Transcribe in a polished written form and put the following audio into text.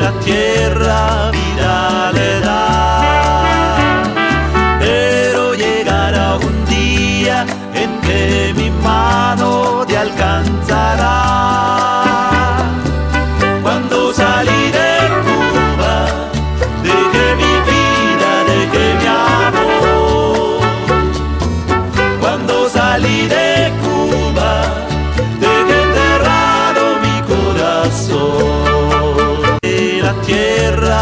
la tierra vida le da, pero llegará un día en que mi mano te alcanzará. Cuando salí de Cuba, dejé mi vida, dejé mi amor. Cuando salí de Cuba, dejé enterrado mi corazón. La tierra